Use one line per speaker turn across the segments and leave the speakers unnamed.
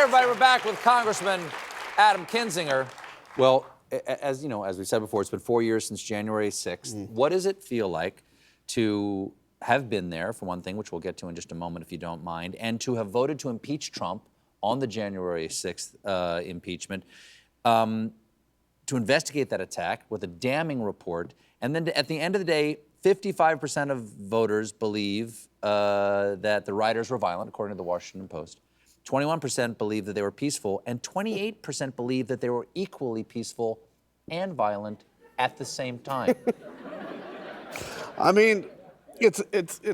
everybody, we're back with Congressman Adam Kinzinger. Well, as you know, as we said before, it's been 4 years since January 6th. What does it feel like to have been there, for one thing, which we'll get to in just a moment if you don't mind, and to have voted to impeach Trump on the January 6th impeachment, to investigate that attack with a damning report, and then at the end of the day, 55% of voters believe that the rioters were violent, according to the Washington Post. 21% believe that they were peaceful, and 28% believe that they were equally peaceful and violent at the same time.
I mean, it's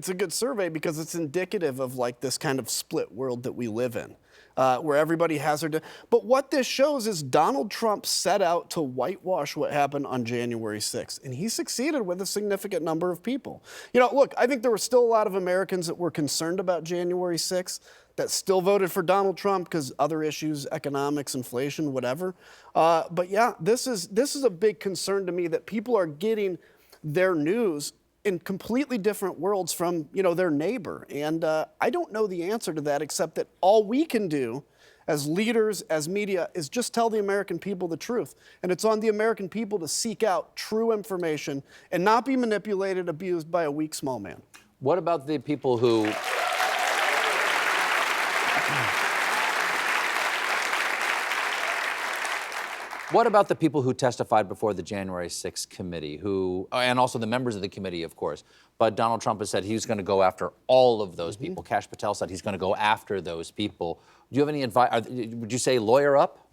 a good survey because it's indicative of like this kind of split world that we live in, where everybody has their. But what this shows is Donald Trump set out to whitewash what happened on January 6th, and he succeeded with a significant number of people. You know, look, I think there were still a lot of Americans that were concerned about January 6th that still voted for Donald Trump because other issues, economics, inflation, whatever. But yeah, this is a big concern to me that people are getting their news in completely different worlds from, you know, their neighbor. And I don't know the answer to that, except that all we can do as leaders, as media, is just tell the American people the truth. And it's on the American people to seek out true information and not be manipulated, abused by a weak, small man.
What about the people who... What about the people who testified before the January 6th committee, who, and also the members of the committee, of course, but Donald Trump has said he's going to go after all of those people. Kash Patel said he's going to go after those people. Do you have any advice? Would you say lawyer up?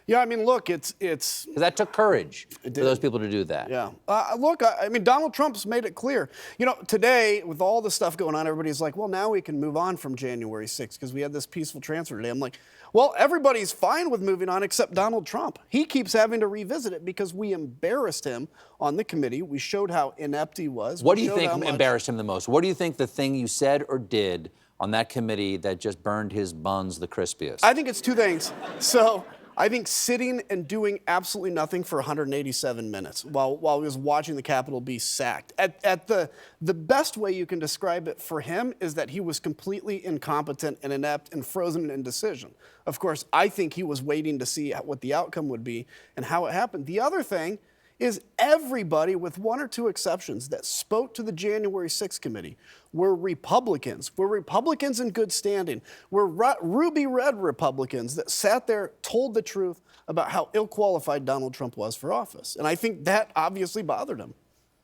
Yeah, I mean, look, it's...
Because that took courage for those people to do that.
Yeah. Look, I mean, Donald Trump's made it clear. You know, today, with all the stuff going on, everybody's like, well, now we can move on from January 6th because we had this peaceful transfer today. I'm like, well, everybody's fine with moving on except Donald Trump. He keeps having to revisit it because we embarrassed him on the committee. We showed how inept he was.
What do you think embarrassed him the most? What do you think the thing you said or did on that committee that just burned his buns the crispiest?
I think it's two things. So I think sitting and doing absolutely nothing for 187 minutes while he was watching the Capitol be sacked. At the best way you can describe it for him is that he was completely incompetent and inept and frozen in indecision. Of course, I think he was waiting to see what the outcome would be and how it happened. The other thing is everybody, with one or two exceptions, that spoke to the January 6th committee were Republicans. Were Republicans in good standing. Were ruby red Republicans that sat there, told the truth about how ill-qualified Donald Trump was for office. And I think that obviously bothered him.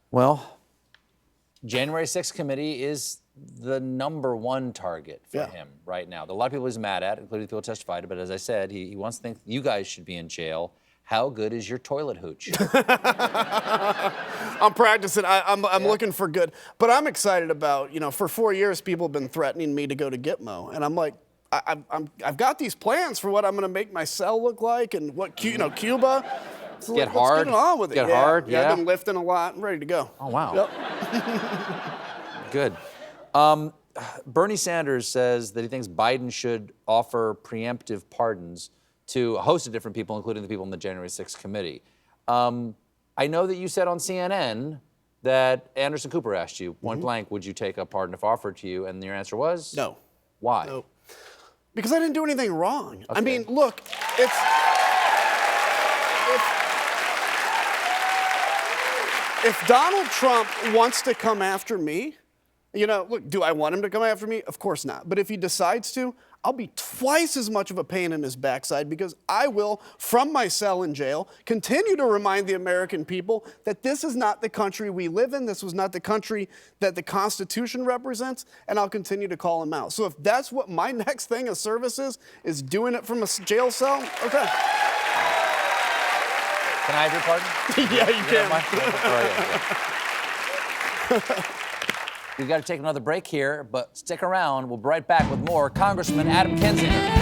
Well, January 6th committee is the #1 target for him right now. A lot of people he's mad at, including people who testified, but as I said, he wants to think you guys should be in jail. How good is your toilet hooch?
I'm practicing. I'm looking for good. But I'm excited about, you know, for 4 years, people have been threatening me to go to Gitmo. And I'm like, I've got these plans for what I'm going to make my cell look like and what, Cuba. So
get hard.
Let's get on with it.
Get hard, yeah.
I've been lifting a lot. I'm ready to go.
Oh, wow.
Yep.
Good. Bernie Sanders says that he thinks Biden should offer preemptive pardons to a host of different people, including the people in the January 6th committee. I know that you said on CNN that Anderson Cooper asked you, point blank, would you take a pardon if offered to you? And your answer was?
No.
Why?
No. Because I didn't do anything wrong.
Okay.
I mean, look, if Donald Trump wants to come after me, you know, look, do I want him to come after me? Of course not. But if he decides to, I'll be twice as much of a pain in his backside because I will, from my cell in jail, continue to remind the American people that this is not the country we live in. This was not the country that the Constitution represents, and I'll continue to call him out. So if that's what my next thing of service is doing it from a jail cell, okay.
Can I have your pardon?
Yeah, you can.
All right. We've got to take another break here, but stick around. We'll be right back with more Congressman Adam Kinzinger.